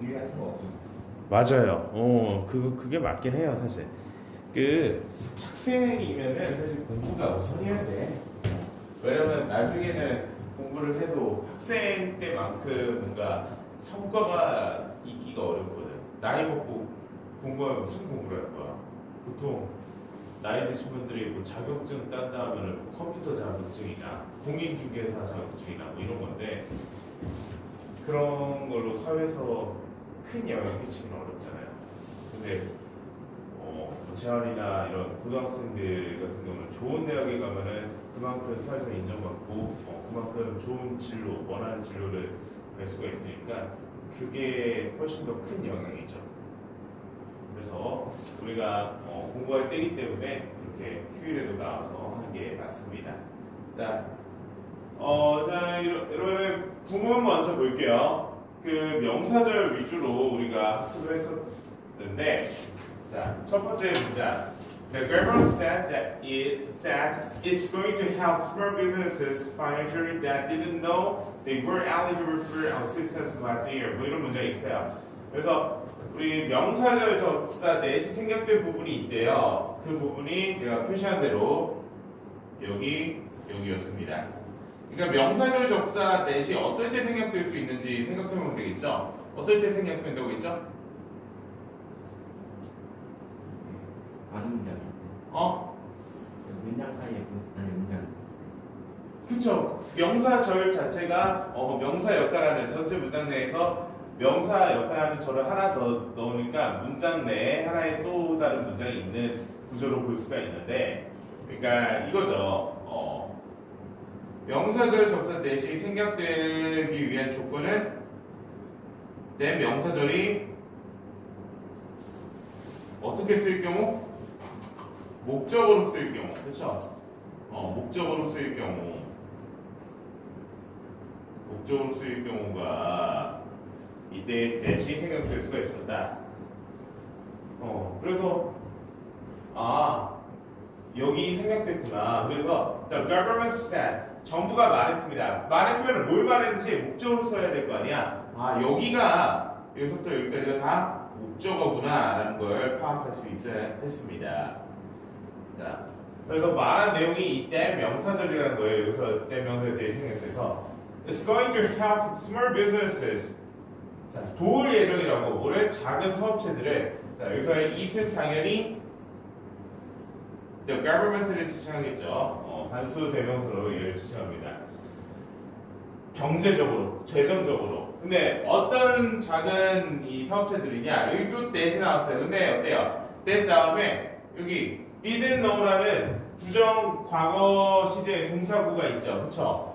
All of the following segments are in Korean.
기회 같은 거 없죠. 맞아요. 그게 맞긴 해요, 사실. 그 학생이면은 사실 공부가 우선이어야 돼. 왜냐면 나중에는 공부를 해도 학생 때만큼 뭔가 성과가 있기가 어렵거든. 나이 먹고 공부하면 무슨 공부를 할 거야? 보통 나이 드신 분들이 뭐 자격증 딴다 하면은 뭐 컴퓨터 자격증이나 공인중개사 자격증이나 뭐 이런 건데 그런 걸로 사회에서 큰 영향을 끼치기는 어렵잖아요. 근데 재활이나 이런 고등학생들 같은 경우는 좋은 대학에 가면은 그만큼 사회에서 인정받고 그만큼 좋은 진로, 원하는 진로를 갈 수가 있으니까 그게 훨씬 더 큰 영향이죠. 그래서 우리가 공부할 때이기 때문에 이렇게 휴일에도 나와서 하는 게 맞습니다. 자, 이러면 구문 먼저 볼게요. 그 명사절 위주로 우리가 학습을 했었는데, 자, 첫 번째 문장. The government said it's going to help small businesses financially that didn't know they were eligible for assistance last year. 뭐 이런 문장이 있어요. 그래서 우리 명사절 접사 대신 생략된 부분이 있대요. 그 부분이 제가 표시한 대로 여기였습니다. 그러니까 명사절 접사 대시 어떨 때 생략될 수 있는지 생각해보면 되겠죠? 어떨 때 생략된다고 했죠? 많은 문장이. 문장 사이에 아니 문장. 그쵸. 명사절 자체가 명사 역할하는 전체 문장 내에서 명사 역할하는 절을 하나 더 넣으니까 문장 내에 하나의 또 다른 문장이 있는 구조로 볼 수가 있는데, 그러니까 이거죠. 명사절 접사 대시 생략되기 위한 조건은 내 명사절이 어떻게 쓸 경우? 목적어로 쓰일 경우, 그렇죠? 목적어로 쓰일 경우가 이때 대신 생략될 수가 있었다. 그래서 여기 생략됐구나. 그래서 the government said, 정부가 말했습니다. 말했으면 뭘 말했는지 목적어로 써야 될 거 아니야. 여기서부터 여기까지가 다 목적어구나라는 걸 파악할 수 있어야 했습니다. 자, 그래서 말한 내용이 이때 명사절이라는 거예요. 여기서 때 명사에 대해 생략돼서 It's going to help small businesses. 자, 도울 예정이라고 뭐래? 작은 사업체들을. 자, 여기서의 it은 당연히 the government를 지칭하겠죠. 단수 대명사로 얘를 지칭합니다. 경제적으로, 재정적으로. 근데 어떤 작은 이 사업체들이냐? 여기 또 that이 나왔어요. 근데 어때요? that 다음에 여기 didn't know라는 부정 과거 시제 동사구가 있죠. 그쵸?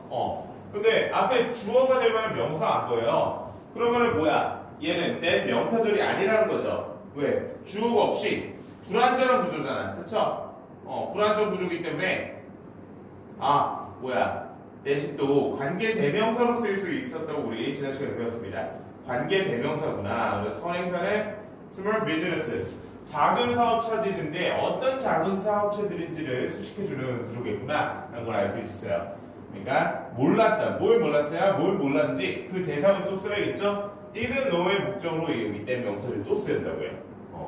근데 앞에 주어가 될 만한 명사 안 보여요. 그러면은 뭐야? 얘는 that 명사절이 아니라는 거죠. 왜? 주어가 없이 불완전한 구조잖아. 그쵸? 불완전 구조이기 때문에 대신 또 관계 대명사로 쓰일 수 있었다고 우리 지난 시간에 배웠습니다. 관계 대명사구나. 그래서 선행사는 small businesses, 작은 사업체들인데 어떤 작은 사업체들인지를 수식해주는 구조겠구나 라는 걸 알 수 있어요. 그러니까 몰랐다. 뭘 몰랐어요? 뭘 몰랐는지 그 대상은 또 써야겠죠? didn't know의 목적으로 이때 명사를 또 쓰였다고요.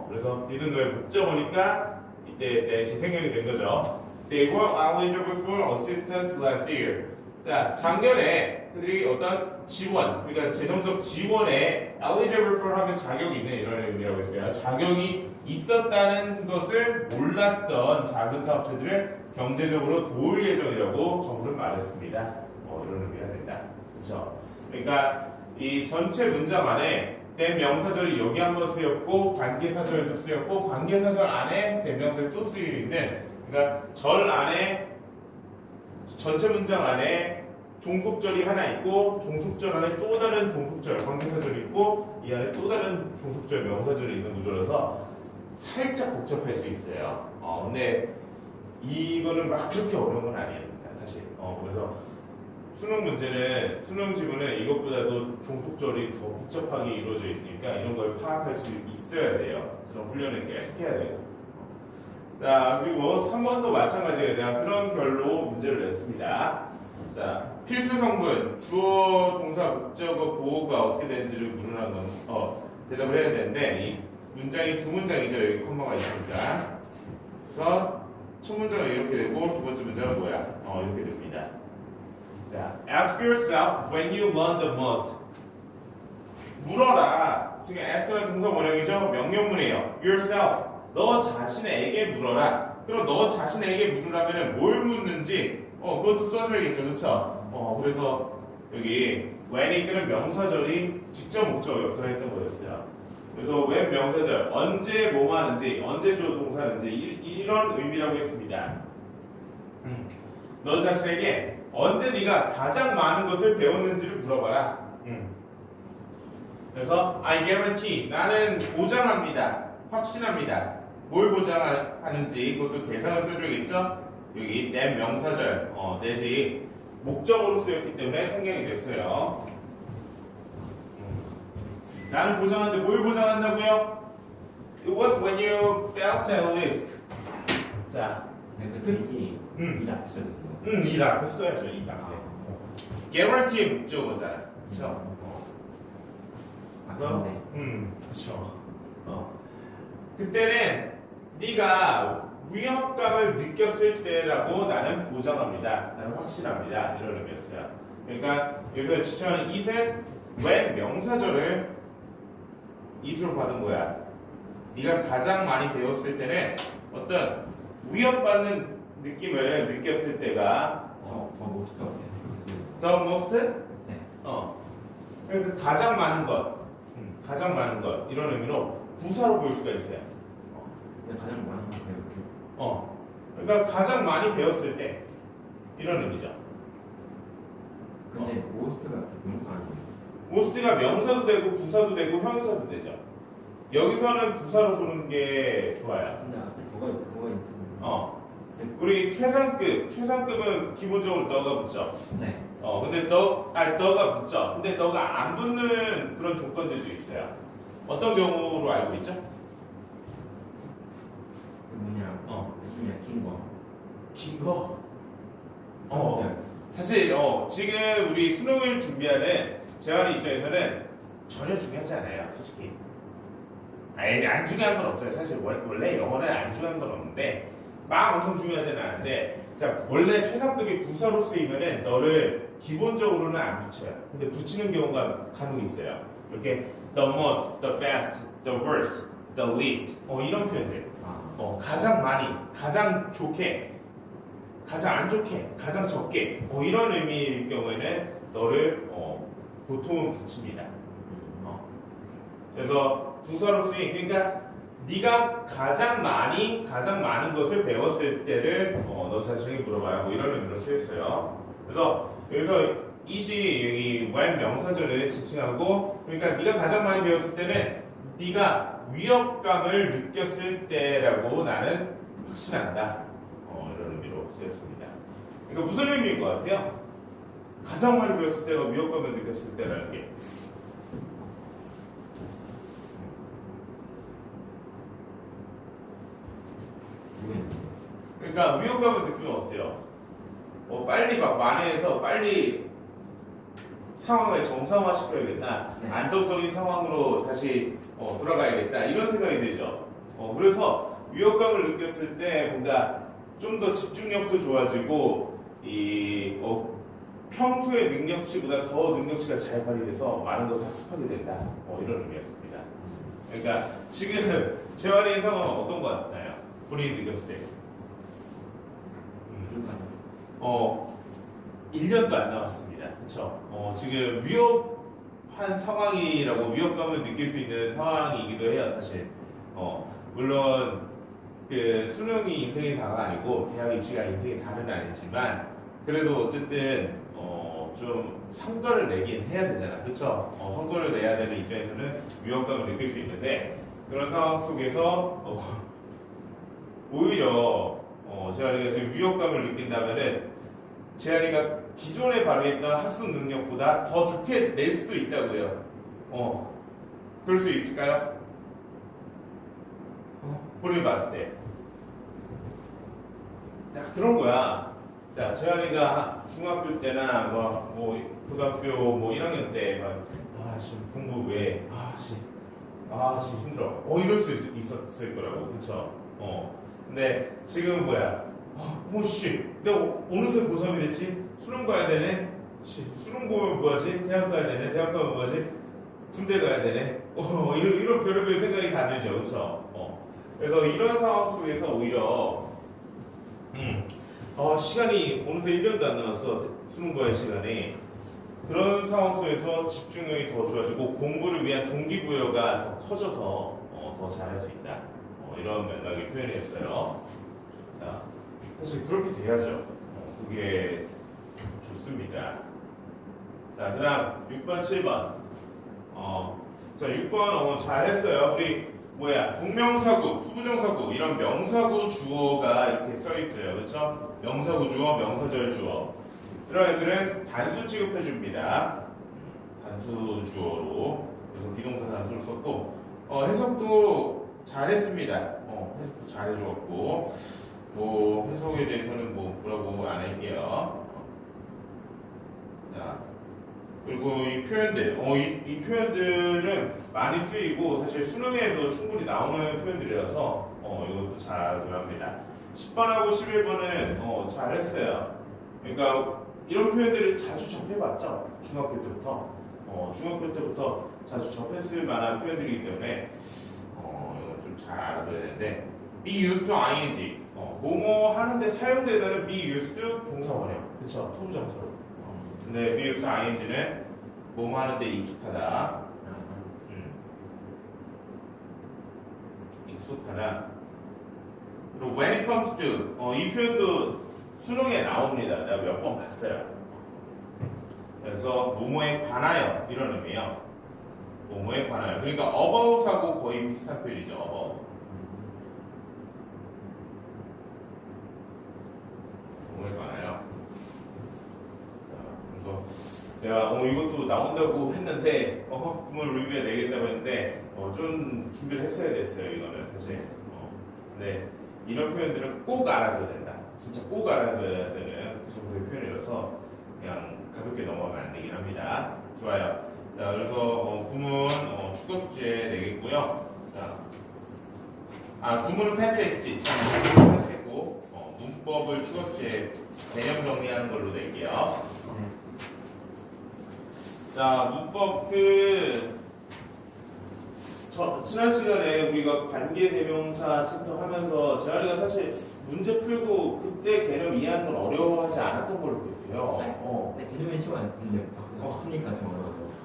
그래서 didn't know의 목적어니까 이때 대신 생략이 된 거죠. They were eligible for assistance last year. 자, 작년에 그들이 어떤 지원, 그러니까 재정적 지원에 eligible for 하면 자격이 있는 이런 의미라고 했어요. 자격이 있었다는 것을 몰랐던 작은 사업체들을 경제적으로 도울 예정이라고 정부는 말했습니다. 이런 의미가 된다. 그렇죠? 그러니까 이 전체 문장 안에 대명사절이 여기 한번 쓰였고 관계사절도 쓰였고 관계사절 안에 대명사절이 또 쓰이는데, 그러니까 절 안에 전체 문장 안에 종속절이 하나 있고 종속절 안에 또 다른 종속절 관계사절이 있고 이 안에 또 다른 종속절 명사절이 있는 구조라서 살짝 복잡할 수 있어요. 근데 이거는 막 그렇게 어려운 건 아닙니다, 사실. 그래서 수능 지문은 이것보다도 종속절이 더 복잡하게 이루어져 있으니까 이런 걸 파악할 수 있어야 돼요. 그런 훈련을 계속 해야 되고. 자, 그리고 3번도 마찬가지예요. 내가 그런 결로 문제를 냈습니다. 자, 필수 성분, 주어, 동사, 목적어, 보호가 어떻게 되는지를 물으라는 건, 대답을 해야 되는데 이 문장이 두 문장이죠. 여기 컴마가 있으니까. 그래서 첫 문장은 이렇게 되고 두 번째 문장은 뭐야? 이렇게 됩니다. 자, ask yourself when you learn the most. 물어라. 지금 ask라는 동사 원형이죠. 명령문이에요. yourself. 너 자신에게 물어라. 그럼 너 자신에게 물으라면 뭘 묻는지 그것도 써줘야겠죠. 그렇죠? 그래서 여기 when이 끄는 명사절이 직접 목적 역할을 했던 거였어요. 그래서 when 명사절 언제 뭐 하는지 언제 주어 동사는지 이런 의미라고 했습니다. 너 자신에게 언제 네가 가장 많은 것을 배웠는지를 물어봐라. 그래서 I guarantee 나는 보장합니다. 확신합니다. 뭘 보장하는지 그것도 대상을 써줘야겠죠. 여기 that 명사절 that이 목적으로 쓰였기 때문에 생략이 됐어요. 나는 보장하는데 뭘 보장한다고요? It was when you felt at risk. 자, 이 앞에 써야 돼요. 이 앞에 써야죠. 이 앞에. guarantee의 목적어잖아. 그렇죠? 그런데 그렇죠. 그때는 네가 위협감을 느꼈을 때라고 나는 보장합니다. 나는 확신합니다. 이런 의미였어요. 그러니까 여기서 지칭하는 it은 when 명사절을 it으로 받은 거야. 네가 가장 많이 배웠을 때는 어떤 위협받는 느낌을 느꼈을 때가 더 못할 것 같아요. the most? 네. 그러니까 가장 많은 것, 가장 많은 것 이런 의미로 부사로 볼 수가 있어요. 그냥 가장 많은 것 같아요. 이렇게. 그러니까 가장 많이 배웠을 때 이런 의미죠. 근데 모스트가 명사 아니에요. most가 명사도 되고 부사도 되고 형용사도 되죠. 여기서는 부사로 보는 게 좋아요. 근데 앞에 뭐가 있습니다. 우리 최상급은 기본적으로 너가 붙죠. 네. 근데 너가 붙죠. 근데 너가 안 붙는 그런 조건들도 있어요. 어떤 경우로 알고 있죠? 그 뭐냐. 그냥 긴 거. 긴 거. 사실 지금 우리 수능을 준비하는 재환이 입장에서는 전혀 중요하지 않아요, 솔직히. 아니, 안 중요한 건 없어요. 사실 원래 영어는 안 중요한 건 없는데 막 엄청 중요하지는 않은데, 자, 원래 최상급이 부사로 쓰이면은 너를 기본적으로는 안 붙여요. 근데 붙이는 경우가 간혹 있어요. 이렇게 the most, the best, the worst, the least 이런 표현들. 가장 많이, 가장 좋게, 가장 안 좋게, 가장 적게 이런 의미일 경우에는 너를 보통은 붙입니다. 그래서 부사로 쓰인, 그러니까 네가 가장 많은 것을 배웠을 때를 너 자신에게 물어봐라 이런 의미로 쓰였어요. 그래서 여기서 it이 여기 when 명사절을 지칭하고, 그러니까 네가 가장 많이 배웠을 때는 네가 위협감을 느꼈을 때라고 나는 확신한다. 이런 의미로 쓰였습니다. 그러니까 무슨 의미인 것 같아요? 가장 많이 배웠을 때가 위협감을 느꼈을 때라는 게. 그러니까 위협감을 느끼면 어때요? 빨리 막 만회해서 빨리 상황을 정상화시켜야겠다. 네. 안정적인 상황으로 다시 돌아가야겠다. 이런 생각이 들죠. 그래서 위협감을 느꼈을 때 뭔가 좀 더 집중력도 좋아지고 평소의 능력치보다 더 능력치가 잘 발휘돼서 많은 것을 학습하게 된다. 이런 의미였습니다. 그러니까 지금 재환이의 상황은 어떤 것 같나요? 본인이 느꼈을 때. 1년도 안 남았습니다. 그렇죠? 지금 위협한 상황이라고 위협감을 느낄 수 있는 상황이기도 해요, 사실. 물론 그 수능이 인생의 다가 아니고 대학 입시가 인생의 다는 아니지만, 그래도 어쨌든 좀 성과를 내긴 해야 되잖아, 그렇죠? 성과를 내야 되는 입장에서는 위협감을 느낄 수 있는데, 그런 상황 속에서 오히려 재환이가 지금 위협감을 느낀다면은 재환이가 기존에 발휘했던 학습 능력보다 더 좋게 낼 수도 있다고요. 그럴 수 있을까요? 본인 봤을 때. 자, 그런 거야. 자, 재환이가 중학교 때나 고등학교 1학년 때 지금 공부 왜 아 지금 힘들어. 이럴 수 있었을 거라고, 그쵸? 근데 지금 뭐야? 씨, 내가 어느새 고3이 됐지? 수능 가야 되네. 수능 보면 뭐하지? 대학 가야 되네. 대학 가면 뭐하지? 군대 가야 되네. 이런 별의별 생각이 다 들죠, 그쵸? 그래서 이런 상황 속에서 오히려 시간이 어느새 1년도 안 남았어. 수능 봐야 시간이. 그런 상황 속에서 집중력이 더 좋아지고 공부를 위한 동기부여가 더 커져서 더 잘할 수 있다. 이런 맥락의 표현이었어요. 자, 사실 그렇게 돼야죠. 그게 좋습니다. 자, 그 다음 6번, 7번. 자, 6번 잘했어요. 우리 동명사구, 부부정사구 이런 명사구 주어가 이렇게 써 있어요. 그렇죠? 명사구 주어, 명사절 주어. 이런 애들은 단수 취급해 줍니다. 단수 주어로. 그래서 비동사 단수를 썼고 해석도 잘했습니다. 해석도 잘해주었고 해석에 대해서는 뭐라고 안 할게요. 자, 그리고 이 표현들, 이 표현들은 많이 쓰이고 사실 수능에도 충분히 나오는 표현들이라서 이것도 잘 들어갑니다. 10번하고 11번은 잘했어요. 그러니까 이런 표현들을 자주 접해봤죠. 중학교 때부터. 중학교 때부터 자주 접했을 만한 표현들이기 때문에 이건 좀 잘 알아둬야 되는데 be used to ing 뭐뭐 하는데 사용되다는 be used to 동사원이에요. 그쵸? 투부정사로. 근데 be used to ing는 뭐뭐 하는데 익숙하다. 익숙하다. 그리고 when it comes to 이 표현도 수능에 나옵니다. 내가 몇 번 봤어요. 그래서 뭐뭐에 관하여 이런 의미예요. 뭐뭐에 관하여. 그러니까 about하고 거의 비슷한 표현이죠. about. 뭐뭐에 관하여. 그래서 내가 이것도 나온다고 했는데 구문 리뷰에 내겠다고 했는데 좀 준비를 했어야 됐어요. 이거는 사실. 근데 이런 표현들은 꼭 알아둬야 된다. 진짜 꼭 알아둬야 되는 그 정도의 표현이라서 그냥 가볍게 넘어가면 안 되긴 합니다. 좋아요. 자, 그래서 구문 추가 숙제 내겠고요. 자, 구문은 패스했지. 구문은 패스했고 문법을 추가 숙제 개념 정리하는 걸로 낼게요. 자, 문법 지난 시간에 우리가 관계대명사 챕터 하면서 재활이가 사실 문제 풀고 그때 개념 이해하는 건 어려워하지 않았던 걸로 기억해요. 네, 개념의 시간 근데 쓰니까 좀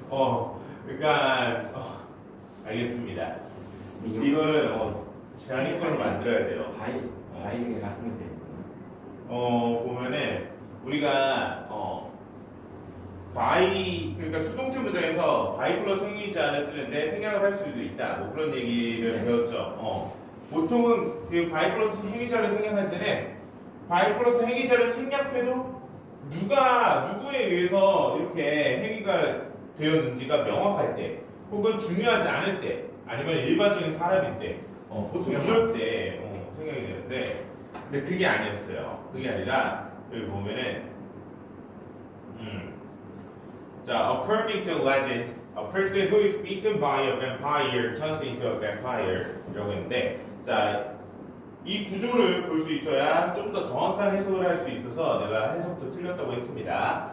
어려워요. 그러니까 알겠습니다. 이거는 재활이 거를 만들어야 돼요. 바이 같은 게 보면은 우리가 by 그러니까 수동태 문장에서 by 플러스 행위자를 쓰는데 생략을 할 수도 있다. 뭐 그런 얘기를 배웠죠. 보통은 그 by 플러스 행위자를 생략할 때는 by 플러스 행위자를 생략해도 누구에 의해서 이렇게 행위가 되었는지가 명확할 때, 혹은 중요하지 않을 때, 아니면 일반적인 사람일 때, 보통 이럴 때 생각이 되는데, 근데 그게 아니었어요. 그게 아니라 여기 보면은 자, according to legend, a person who is beaten by a vampire turns into a vampire 이라고 했는데, 자, 이 구조를 볼 수 있어야 좀 더 정확한 해석을 할 수 있어서 내가 해석도 틀렸다고 했습니다.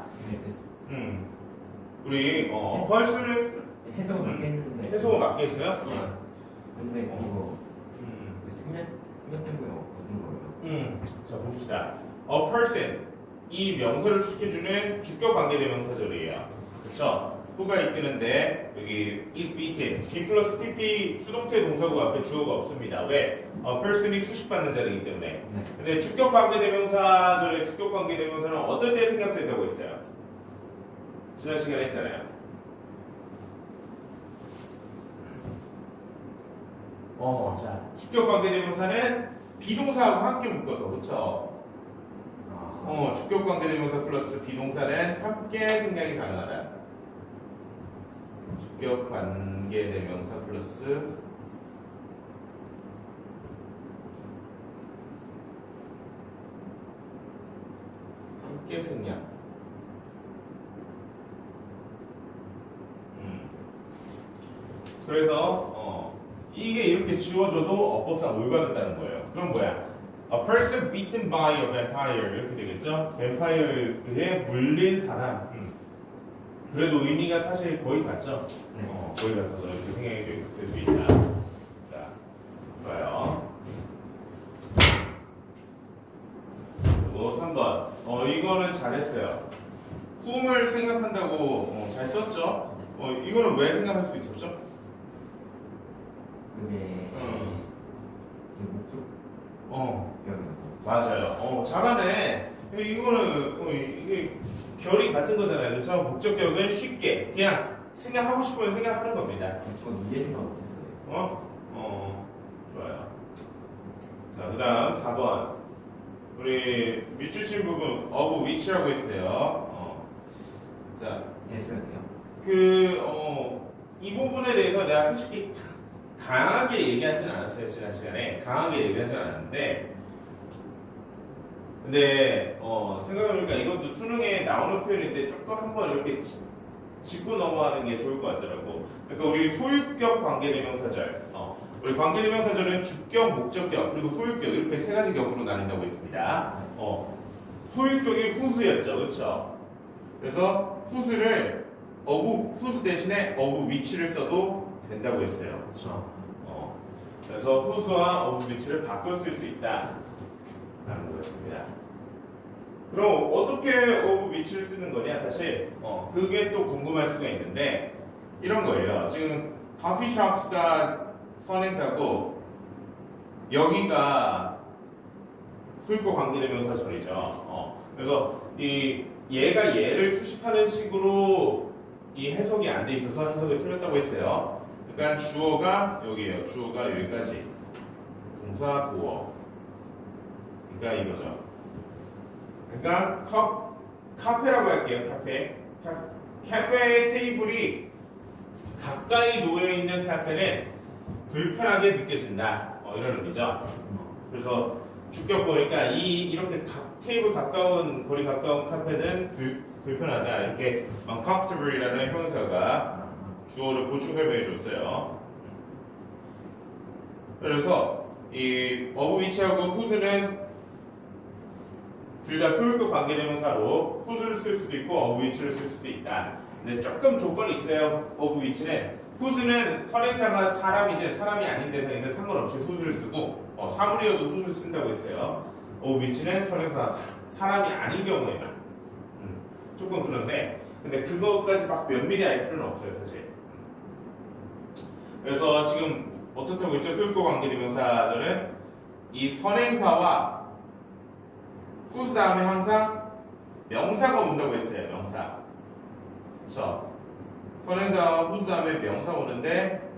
우리 펄스를 해석을 맞게 했는데 해석을 맞게 했어요? 근데 그거 생략된 거예요. 어떤 거예요? 자, 봅시다. A person 이 명사를 수식해주는 주격 관계대명사절이에요. 그렇죠? who가 이끄는데 여기 is beaten, G 플러스 PP 수동태 동사구 앞에 주어가 없습니다. 왜? person이 수식받는 자리이기 때문에. 근데 주격 관계대명사절의 주격 관계대명사는 어떨 때 생략된다고 했어요? 지난 시간에 했잖아요. 자, 주격 관계대명사는 비동사하고 함께 묶어서, 그렇죠? 주격 관계대명사 플러스 비동사는 함께 생략이 가능하다. 주격 관계대명사 플러스 함께 생략. 그래서 이게 이렇게 지워져도 어법상 올바르다는 거예요. 그럼 뭐야? A person beaten by a vampire 이렇게 되겠죠? 뱀파이어에 물린 사람. 그래도 의미가 사실 거의 같죠? 거의 같아서 이렇게 생각이 될 수 있다. 자, 좋아요. 그리고 3번. 이거는 잘했어요. 꿈을 생각한다고 잘 썼죠? 이거는 왜 생각할 수 있었죠? 그게 목적 맞아요. 잘하네. 이거는 이게 결이 같은 거잖아요. 그렇죠? 목적격은 쉽게 그냥 생각하고 싶으면 생각하는 겁니다. 전 이제 생각 못했어요. 좋아요. 자, 그다음 4번. 우리 밑줄친 부분 of which라고 했어요. 자, 제 시간이요. 이 부분에 대해서 내가 솔직히 강하게 얘기하진 않았어요. 지난 시간에 강하게 얘기하진 않았는데, 근데 생각해보니까 이것도 수능에 나오는 표현인데 조금 한번 이렇게 짚고 넘어가는 게 좋을 것 같더라고. 그러니까 우리 소유격 관계대명사절, 우리 관계대명사절은 주격, 목적격 그리고 소유격 이렇게 세 가지 격으로 나뉜다고 했습니다. 소유격이 who's였죠, 그렇죠? 그래서 who's를 후수 대신에 of which를 써도 된다고 했어요. 그렇죠? 그래서 who's와 of which를 바꿔 쓸 수 있다 라는 거였습니다. 그럼 어떻게 of which를 쓰는 거냐? 사실 그게 또 궁금할 수가 있는데 이런 거예요. 지금 coffee shops가 선행사고 여기가 소유격 관계대명사절이죠. 그래서 얘가 얘를 수식하는 식으로 이 해석이 안 돼 있어서 해석이 틀렸다고 했어요. 그러니까 주어가 여기에요. 주어가 여기까지. 동사 보어. 그러니까 이거죠. 그러니까 카페라고 할게요. 카페 테이블이 가까이 놓여 있는 카페는 불편하게 느껴진다. 이런 의미죠. 그래서 주격 보니까 이렇게 테이블 거리 가까운 카페는 불편하다. 이렇게 uncomfortable이라는 형용사가 주어를 보충 설명해 줬어요. 그래서 이 of which하고 who's는 둘 다 소유격 관계대명사로 who's를 쓸 수도 있고 of which를 쓸 수도 있다. 근데 조금 조건이 있어요. of which는 who's는 선행사가 사람인데 사람이 아닌 대상인데 상관없이 who's를 쓰고 사물이어도 who's를 쓴다고 했어요. of which는 선행사가 사람이 아닌 경우에만 조금 그런데 근데 그것까지 막 면밀히 알 필요는 없어요 사실. 그래서 지금 어떻게 하고 있죠? 소유격 관계대명사절은 이 선행사와 whose 다음에 항상 명사가 온다고 했어요. 명사. 그렇죠? 선행사와 whose 다음에 명사 오는데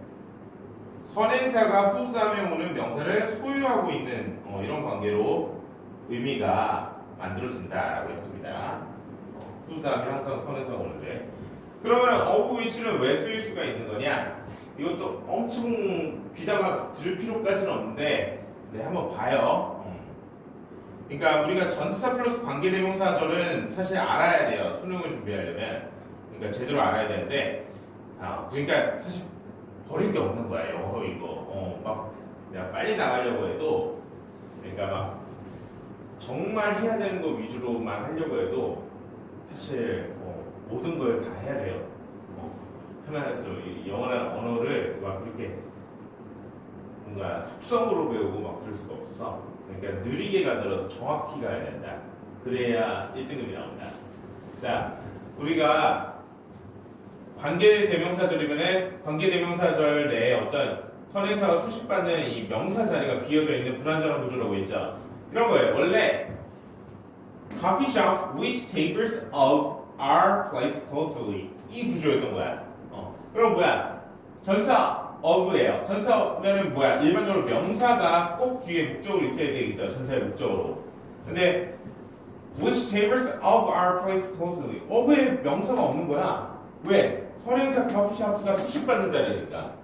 선행사가 whose 다음에 오는 명사를 소유하고 있는 이런 관계로 의미가 만들어진다라고 했습니다. whose 다음에 항상 선행사가 오는데 그러면 of which는 왜 쓰일 수가 있는 거냐? 이것도 엄청 귀담아 들을 필요까지는 없는데 한번 봐요. 그러니까 우리가 전치사 플러스 관계대명사절은 사실 알아야 돼요. 수능을 준비하려면. 그러니까 제대로 알아야 되는데 그러니까 사실 버릴 게 없는 거야. 영어 이거. 막 내가 빨리 나가려고 해도 그러니까 막 정말 해야 되는 거 위주로만 하려고 해도 사실 모든 걸 다 해야 돼요. 하면서 영어나 언어를 막 그렇게 뭔가 속성으로 배우고 막 그럴 수가 없어서 그러니까 느리게 가더라도 정확히 가야 된다. 그래야 1등급이 나온다. 자, 우리가 관계대명사절이면은 관계대명사절 내에 어떤 선행사가 수식받는 이 명사 자리가 비어져 있는 불완전한 구조라고 했죠. 이런 거예요. 원래 coffee shops which tables of are placed closely 이 구조였던 거야. 그럼 뭐야? 전사 of예요. 전사면은 뭐야? 일반적으로 명사가 꼭 뒤에 목적으로 있어야 되겠죠. 전사의 목적으로. 근데 which tables of are placed closely of에 명사가 없는 거야. 왜? 선행사 coffee shops가 수식받는 자리니까.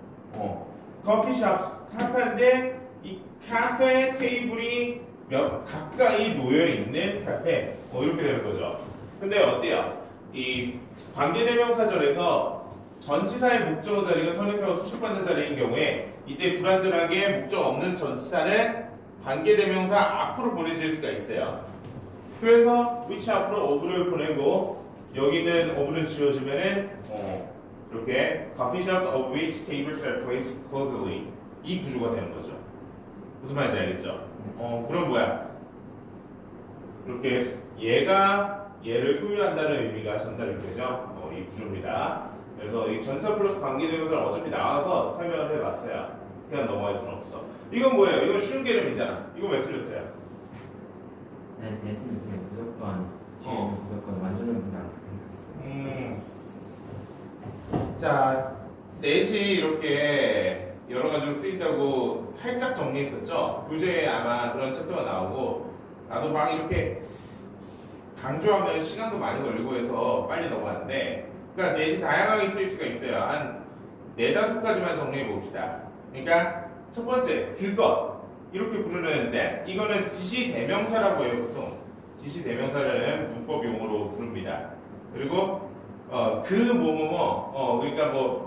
coffee shops 카페인데 이 카페 테이블이 가까이 놓여 있는 카페. 이렇게 되는 거죠. 근데 어때요? 이 관계대명사절에서 전치사의 목적어 자리가 선행사가 수식받는 자리인 경우에 이때 불완전하게 목적 없는 전치사는 관계대명사 앞으로 보내질 수가 있어요. 그래서 which 앞으로 of를 보내고 여기는 of를 지워주면은 이렇게 coffeeshops of which tables are placed closely 이 구조가 되는 거죠. 무슨 말인지 알겠죠? 그럼 뭐야? 이렇게 얘가 얘를 소유한다는 의미가 전달이 되죠. 이 구조입니다. 그래서 이 전사 플러스 관계대명사를 어차피 나와서 설명을 해봤어요. 그냥 넘어갈 수는 없어. 이건 뭐예요? 이건 쉬운 개념이잖아. 이건 왜 틀렸어요? 네, 대신에 그냥 무조건 무조건 완전한 문장 생각했어요. 자, 넷이 이렇게 여러 가지로 쓰인다고 살짝 정리했었죠. 교재에 아마 그런 챕터가 나오고 나도 막 이렇게 강조하면 시간도 많이 걸리고 해서 빨리 넘어갔는데, 그러니까 넷이 다양하게 쓰일 수가 있어요. 한 4-5가지만 정리해 봅시다. 그러니까 첫 번째, 그것 이렇게 부르는데 이거는 지시 대명사라고 해요. 보통 지시 대명사라는 문법 용어로 부릅니다. 그리고 그 뭐뭐뭐 그러니까 뭐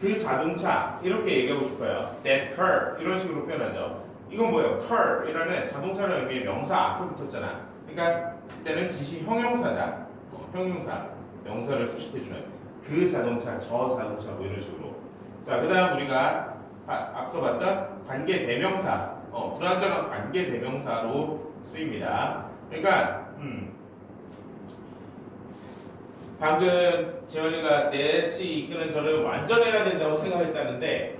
그 자동차 이렇게 얘기하고 싶어요. That car 이런 식으로 표현하죠. 이건 뭐예요? car 이라는 자동차라는 의미의 명사 앞에 붙었잖아. 그러니까 이때는 지시 형용사다. 형용사 명사를 수식해주는 그 자동차, 저 자동차 뭐 이런 식으로. 자, 그다음 우리가 앞서 봤던 관계 대명사, 불완전한 관계 대명사로 쓰입니다. 그러니까 방금 재현이가 넷이 이끄는 저를 완전해야 된다고 생각했다는데,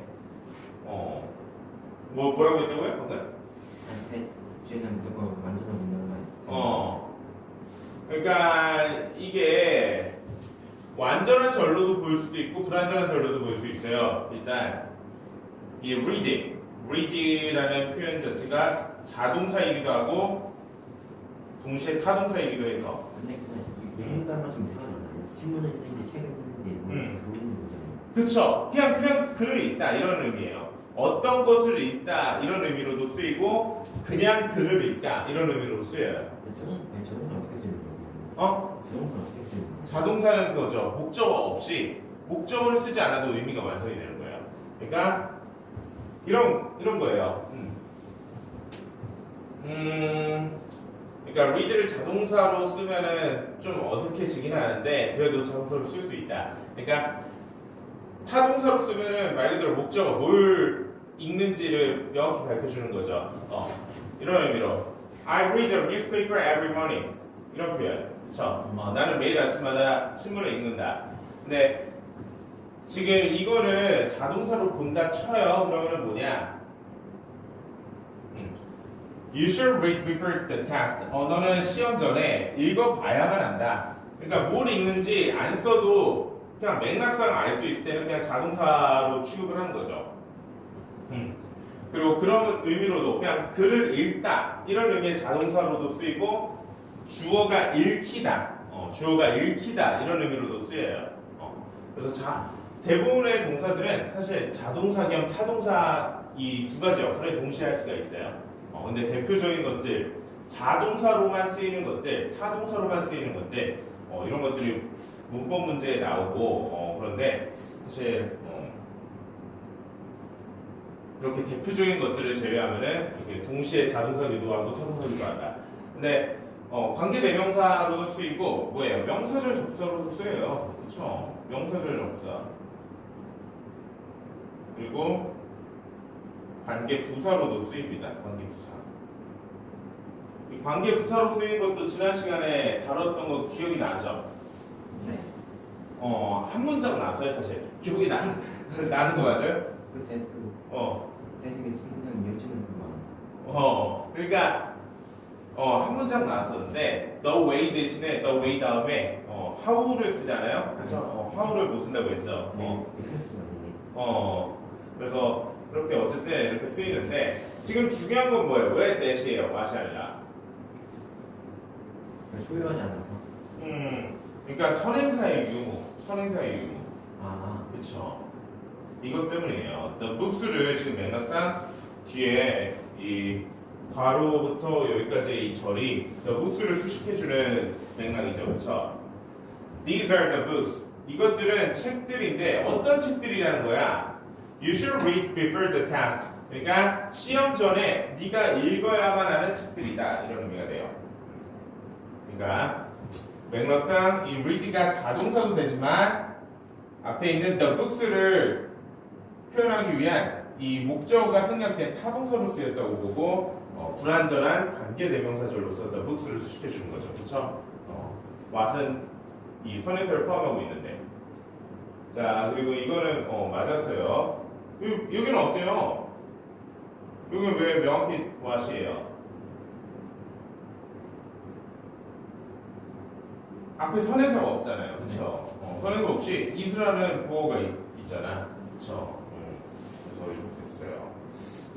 뭐라고 했다고요? 방금? 아니, 쟤는 무조건 완전한 문장만. 그러니까 이게 완전한 절로도 보일 수도 있고 불완전한 절로도 보일 수 있어요. 일단 이 read라는 표현 자체가 자동사이기도 하고 동시에 타동사이기도 해서. 근데 이 문단만 좀 이상하지 않아요? 신문을 읽는데 책을 읽는데 모르는 거잖아요. 그렇죠. 그냥 글을 읽다 이런 의미예요. 어떤 것을 읽다 이런 의미로도 쓰이고 그냥 글을 읽다 이런 의미로 쓰여요. 자동차 어떻게 쓰는 거예요? 자동차 어떻게 쓰는 거예요? 자동사는 그거죠. 목적어 없이 목적어를 쓰지 않아도 의미가 완성이 되는 거예요. 그러니까 이런 거예요. 그러니까 read를 자동사로 쓰면은 좀 어색해지긴 하는데 그래도 자동사로 쓸 수 있다. 그러니까 타동사로 쓰면은 말 그대로 목적어 뭘 읽는지를 명확히 밝혀주는 거죠. 이런 의미로 I read the newspaper every morning 이런 표현. 그렇죠? 나는 매일 아침마다 신문을 읽는다. 근데 지금 이거를 자동사로 본다 쳐요. 그러면은 뭐냐? You should read before the test. 너는 시험 전에 읽어봐야만 한다. 그러니까 뭘 읽는지 안 써도 그냥 맥락상 알 수 있을 때는 그냥 자동사로 취급을 하는 거죠. 그리고 그런 의미로도 그냥 글을 읽다 이런 의미의 자동사로도 쓰이고 주어가 읽히다, 주어가 읽히다 이런 의미로도 쓰여요. 그래서 대부분의 동사들은 사실 자동사 겸 타동사 이 두 가지 역할을 동시에 할 수가 있어요. 근데 대표적인 것들 자동사로만 쓰이는 것들, 타동사로만 쓰이는 것들 이런 것들이 문법 문제에 나오고 그런데 사실 그렇게 대표적인 것들을 제외하면은 이렇게 동시에 자동사기도 하고 타동사기도 한다. 근데 관계 대명사로도 쓰이고 뭐예요? 명사절 접사로도 쓰여요. 그렇죠? 명사절 접사. 그리고 관계 부사로도 쓰입니다. 관계 부사. 이 관계 부사로 쓰인 것도 지난 시간에 다뤘던 거 기억이 나죠? 네. 한 문장 나왔어요, 사실. 기억이 나는 거 맞아요? 대식의 친구랑 이어지는 그만. 그러니까 한 문장 나왔었는데 the way 대신에 the way 다음에 how를 쓰잖아요. 그래서 how를 못 쓴다고 했죠. 그래서 그렇게 어쨌든 이렇게 쓰이는데 지금 중요한 건 뭐예요? 왜 대시예요? 맛이 아니라. 소유하지 않아서. 그러니까 선행사의 유무. 그렇죠. 이것 때문이에요. The books를 지금 맥락상 뒤에 이 괄호부터 여기까지 이 절이 the books를 수식해주는 맥락이죠, 그렇죠? These are the books. 이것들은 책들인데 어떤 책들이라는 거야? You should read before the test. 그러니까 시험 전에 네가 읽어야만 하는 책들이다 이런 의미가 돼요. 그러니까 맥락상 이 read가 자동사도 되지만 앞에 있는 the books를 표현하기 위한 이 목적어가 생략된 타동사로 쓰였다고 보고 불완전한 관계대명사절로서 the books를 수식해 주는 거죠. 그렇죠? what은 이 선행사를 포함하고 있는데 자 그리고 이거는 맞았어요. 여기는 어때요? 여기는 왜 명확히 what이에요? 앞에 선행사가 없잖아요. 그렇죠? 선행사 없이 is라는 보어가 있잖아. 그렇죠? 그래서 이렇게 됐어요.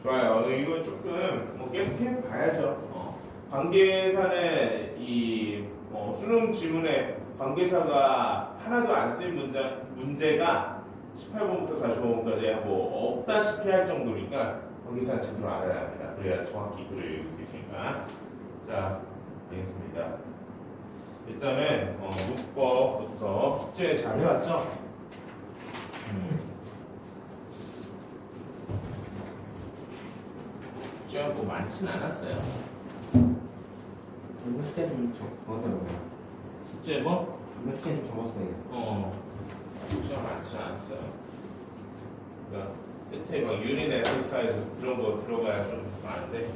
좋아요. 이건 조금 계속 해봐야죠. 관계사는 이 수능 지문에 관계사가 하나도 안 쓴 문제가 18번부터 45번까지 없다시피 할 정도니까 관계사는 제대로 알아야 합니다. 그래야 정확히 글을 읽을 수 있으니까. 자, 알겠습니다. 일단은 문법부터 숙제 잘 해왔죠? 숙제가 뭐 많진 않았어요. 이거 숙제 좀 적었더라고요. 숙제 뭐? 이거 숙제 좀 적었어요. 숙제가 많지 않았어요. 그러니까 끝에 막 유닛 엑서사이즈 그런 거 들어가야 좀 많은데.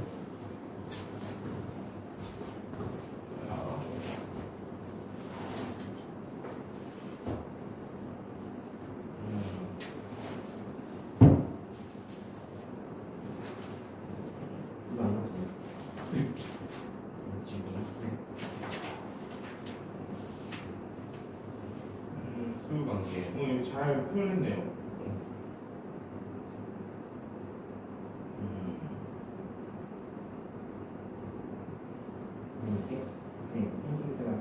이거 안 적었어요. 지금 네. 소유 관계. 이거 잘 표현했네요. 이렇게 펜딩스라서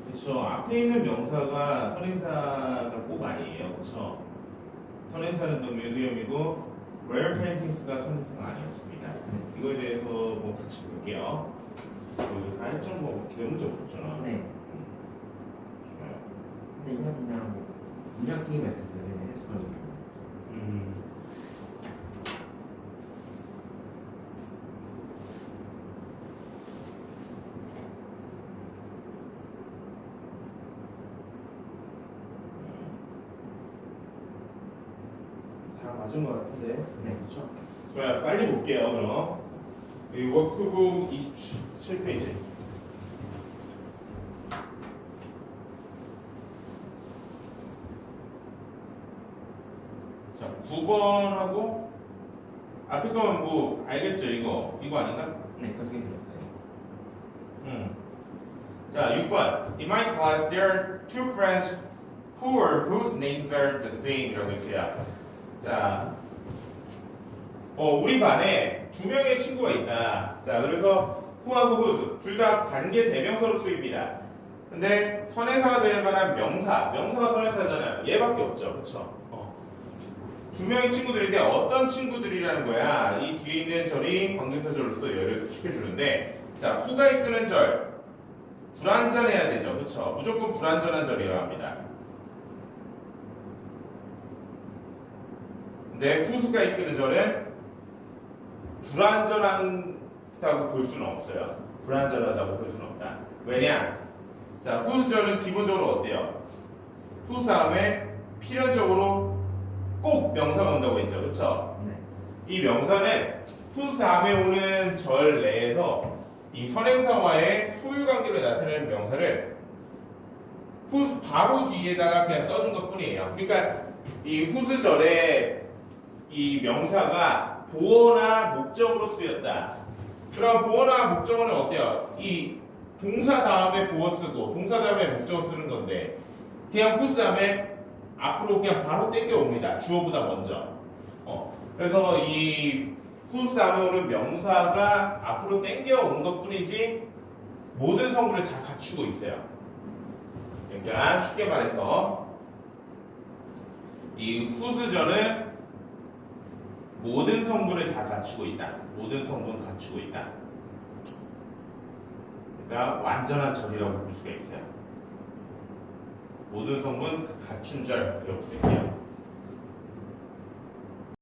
그렇죠. 앞에 있는 명사가 선행사가 꼭 아니에요. 그렇죠. 선행사는 또 뮤지엄이고 rare paintings가 선행사가 아니었습니다. 이거에 대해서 뭐 같이 볼게요. 이거 다 했던 거 문제 없었잖아. 네. 좋아요. 근데 이건 그냥 문장 쓰기만 했어요. 그냥 해석하는 거. 다 맞은 것 같은데. 네. 그렇죠. 좋아요. 빨리 볼게요. 그럼 이 워크북 27페이지. 자, 9번하고 앞에 거는 뭐 알겠죠? 이거 아닌가? 네, 그렇게 들었어요. 자, 6번. In my class, there are two friends whose names are the same. 이라고 있어요. 자, 우리 반에 두 명의 친구가 있다. 자, 그래서 who하고 whose 둘 다 관계 대명사로 쓰입니다. 근데 선행사가 될 만한 명사가 선행사잖아요. 얘밖에 없죠, 그렇죠? 두 명의 친구들인데 어떤 친구들이라는 거야? 이 뒤에 있는 절이 관계사절로서 얘를 수식해 주는데, 자, who가 이끄는 절 불완전해야 되죠, 그렇죠? 무조건 불완전한 절이어야 합니다. 근데 whose가 이끄는 절은 불완전하다고 볼 수는 없어요. 불완전하다고 볼 수는 없다. 왜냐? 자, whose절은 기본적으로 어때요? whose 다음에 필연적으로 꼭 명사가 온다고 했죠, 그렇죠? 네. 이 명사는 whose 다음에 오는 절 내에서 이 선행사와의 소유관계를 나타내는 명사를 whose 바로 뒤에다가 그냥 써준 것 뿐이에요. 그러니까 이 whose 절에 이 명사가 보어나 목적으로 쓰였다. 그럼 보어나 목적어는 어때요? 이 동사 다음에 보어 쓰고 동사 다음에 목적어 쓰는 건데 그냥 whose 다음에 앞으로 그냥 바로 땡겨 옵니다. 주어보다 먼저. 그래서 이 whose 다음에 오는 명사가 앞으로 땡겨 온 것 뿐이지 모든 성분을 다 갖추고 있어요. 그러니까 쉽게 말해서 이 whose절은 모든 성분을 다 갖추고 있다. 모든 성분 갖추고 있다. 그러니까 완전한 절이라고 볼 수가 있어요. 모든 성분 갖춘 절 이렇게 쓸게요.